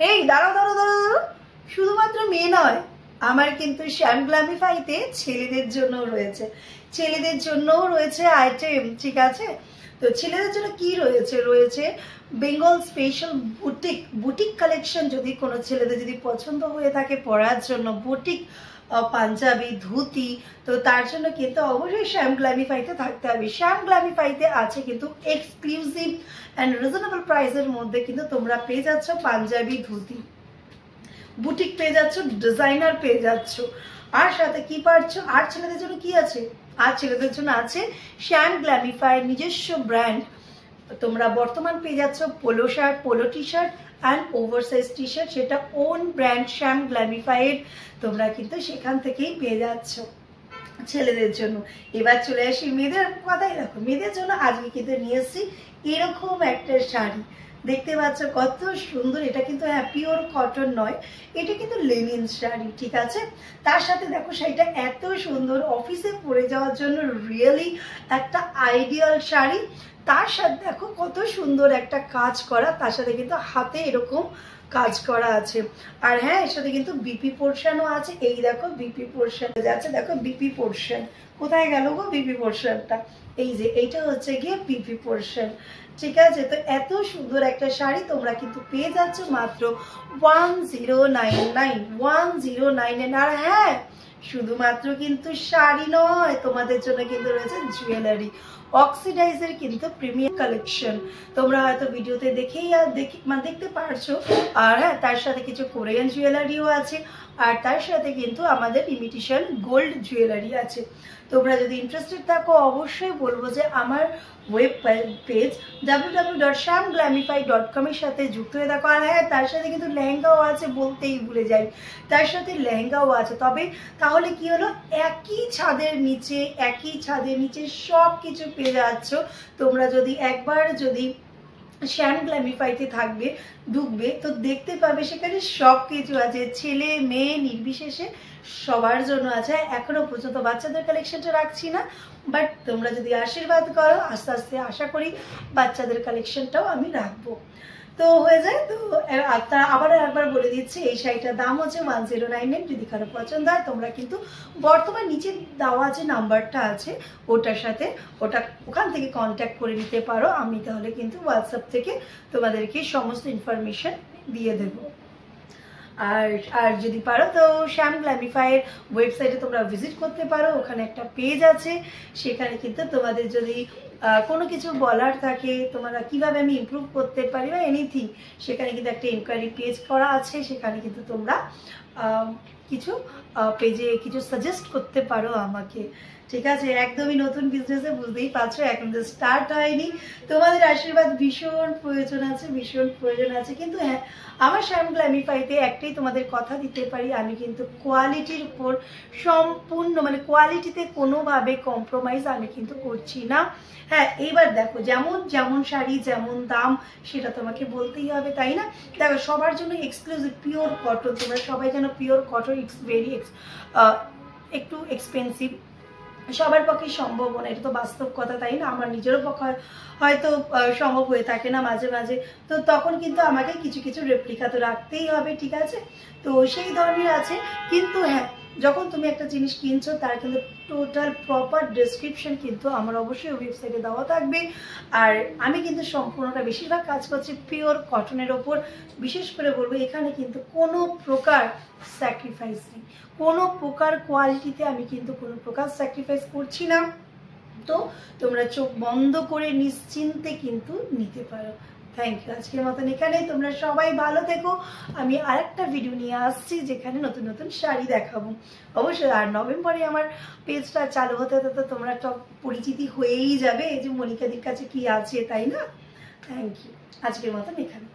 এই দাঁড়াও দাঁড়াও দাঁড়াও দাঁড়াও, শুধুমাত্র মেয়ে নয়, আমার কিন্তু শ্যাম গ্ল্যামিফাইতে ছেলেদের জন্য রয়েছে, ছেলেদের জন্যও রয়েছে আইটেম, ঠিক আছে? তো ছেলেদের জন্য কি রয়েছে? রয়েছে Bengal special boutique, boutique collection. যদি কোনো ছেলেদের যদি পছন্দ হয়ে থাকে পরার জন্য বুটিক পাঞ্জাবি ধুতি, তো তার জন্য কিন্তু অবশ্যই শ্যাম গ্ল্যামিফাইতে থাকতে হবে। শ্যাম গ্ল্যামিফাইতে আছে কিন্তু এক্সক্লুসিভ অ্যান্ড রিজনেবল প্রাইসের মধ্যে কিন্তু তোমরা পেয়ে যাচ্ছ পাঞ্জাবি ধুতি, বুটিক পেয়ে যাচ্ছ, ডিজাইনার পেয়ে যাচ্ছ, আর সাথে কি পাচ্ছ? আর ছেলেদের জন্য কি আছে? আর ছেলেদের জন্য আছে শ্যাম গ্ল্যামিফাইয়ের নিজস্ব ব্র্যান্ড। তোমরা বর্তমান পেয়ে যাচ্ছ polo shirt, polo T shirt and oversize T shirt, সেটা ওন ব্র্যান্ড শ্যাম গ্ল্যামিফাইয়ের, তোমরা কিন্তু সেখান থেকেই পেয়ে যাচ্ছ ছেলেদের জন্য। এবার চলে আসি মেয়েদের কথাই। দেখো মেয়েদের জন্য আজকে কিন্তু নিয়ে এসেছি এরকম একটা শাড়ি, দেখতে পাচ্ছ কত সুন্দর। এটা কিন্তু হ্যাঁ পিওর কটন নয়, এটা কিন্তু লেনিন শাড়ি, ঠিক আছে? তার সাথে দেখো শাড়িটা এত সুন্দর, অফিসে পরে যাওয়ার জন্য রিয়েলি একটা আইডিয়াল শাড়ি। তার সাথে দেখো কত সুন্দর একটা কাজ করা, তার সাথে কিন্তু হাতে এরকম কাজ করা আছে। আর হ্যাঁ এর সাথে কিন্তু বিপি পোর্শনও আছে। এই দেখো বিপি পোর্শন যাচ্ছে, দেখো বিপি পোর্শন কোথায় গেল গো বিপি পোর্শনটা? এই যে এইটা হচ্ছে গিয়ে বিপি পোর্শন, ঠিক আছে? তো এত সুন্দর একটা শাড়ি তোমরা কিন্তু পেয়ে যাচ্ছ মাত্র 1099, 1099। আর হ্যাঁ শুধুমাত্র কিন্তু শাড়ি নয়, তোমাদের জন্য কিন্তু রয়েছে জুয়েলারি, অক্সিডাইজের কিন্তু প্রিমিয়াম কালেকশন। তোমরা হয়তো ভিডিওতে দেখেই আর দেখতে পারছো। আর হ্যাঁ তার সাথে কিছু কোরিয়ান জুয়েলারিও আছে, আর তার সাথে কিন্তু আমাদের ইমিটেশন গোল্ড জুয়েলারি আছে। তোমরা যদি ইন্টারেস্টেড থাকো অবশ্যই বলবো যে আমার ওয়েব পেজ www.shamglamify.com এর সাথে যুক্ত হয়ে থাকো। আর হ্যাঁ তার সাথে কিন্তু লেহেঙ্গাও আছে, বলতেই ভুলে যাই, তার সাথে লেহেঙ্গাও আছে। তবে তাহলে কি হলো, একই ছাদের নিচে সব কিছু পেয়ে যাচ্ছ তোমরা। যদি একবার যদি শ্যাম গ্ল্যামিফাইতে ঢুকবে তো দেখতে পাবে সেখানে সব কিছু আছে, ছেলে মেয়ে নির্বিশেষে সবার জন্য আছে। এখনো পর্যন্ত বাচ্চাদের কালেকশনটা রাখছি না, বাট তোমরা যদি আশীর্বাদ করো আস্তে আস্তে আশা করি বাচ্চাদের কালেকশনটাও আমি রাখবো। তো হয়ে যায়। তো আবার একবার বলে দিচ্ছি এই শাড়িটার দাম হচ্ছে 1099। যদি কারো পছন্দ হয় তোমরা কিন্তু বর্তমান নিচে দেওয়া যে নাম্বারটা আছে ওখান থেকে কন্ট্যাক্ট করে নিতে পারো। আমি তাহলে কিন্তু হোয়াটসঅ্যাপ থেকে তোমাদেরকে সমস্ত ইনফরমেশন দিয়ে দেবো। আর যদি পারো তো শ্যাম গ্ল্যামিফাইয়ের ওয়েবসাইটে তোমরা ভিজিট করতে পারো, ওখানে একটা পেজ আছে, সেখানে কিন্তু তোমাদের যদি কোনো কিছু বলার থাকে তোমরা কিভাবে আমি ইমপ্রুভ করতে পারি বা এনিথিং, সেখানে কিন্তু একটা ইনকোয়ারি পেজ করা আছে, সেখানে কিন্তু তোমরা কিছু পেজে কিছু সাজেস্ট করতে পারো আমাকে, ঠিক আছে? একদমই নতুন বিজনেসে, বুঝতেই পারছো এখন তো স্টার্ট হয়নি, তোমাদের আশীর্বাদ ভীষণ প্রয়োজন আছে। কিন্তু হ্যাঁ আমার শ্যাম গ্ল্যামিফাইতে একটাই তোমাদের কথা দিতে পারি, আমি কিন্তু কোয়ালিটির উপর সম্পূর্ণ কোয়ালিটিতে কোনোভাবে কম্প্রোমাইজ আমি কিন্তু করছি না। হ্যাঁ এইবার দেখো যেমন শাড়ি যেমন দাম সেটা তোমাকে বলতেই হবে, তাই না? দেখো সবার জন্য এক্সক্লুসিভ পিওর কটন, তোমরা সবাই যেন পিওর কটন, ইটস ভেরি একটু এক্সপেন্সিভ, সবার পক্ষে সম্ভব না, এটা তো বাস্তব কথা, তাই না? আমার নিজেরও পক্ষে হয়তো সম্ভব হয়ে থাকে না মাঝে মাঝে, তো তখন কিন্তু আমাকে কিছু কিছু রেপ্লিকা তো রাখতেই হবে, ঠিক আছে? তো সেই ধরনের আছে। কিন্তু হ্যাঁ যখন তুমি একটা জিনিস কিনছো তার কিন্তু টোটাল প্রপার ডেসক্রিপশন কিন্তু আমার অবশ্যই ওয়েবসাইটে দেওয়া থাকবে। আর আমি কিন্তু সম্পূর্ণটা বেশিরভাগ কাজ করছি পিওর কটনের ওপর। বিশেষ করে বলবো এখানে কিন্তু কোনো প্রকার স্যাক্রিফাইস নেই, কোনো প্রকার কোয়ালিটিতে আমি কিন্তু কোনো প্রকার স্যাক্রিফাইস করছি না। তো তোমরা চোখ বন্ধ করে নিশ্চিন্তে কিন্তু নিতে পারো। Thank you. আজকের মতন এখানেই, তোমরা সবাই ভালো থেকো। আমি আরেকটা ভিডিও নিয়ে আসছি যেখানে নতুন নতুন শাড়ি দেখাবো অবশ্যই। আর নভেম্বরে আমার পেজটা চালু হতে হতে তোমরা সব পরিচিতি হয়েই যাবে এই যে মনিকাদির কাছে কি আছে, তাই না? Thank you. আজকের মতন এখানে।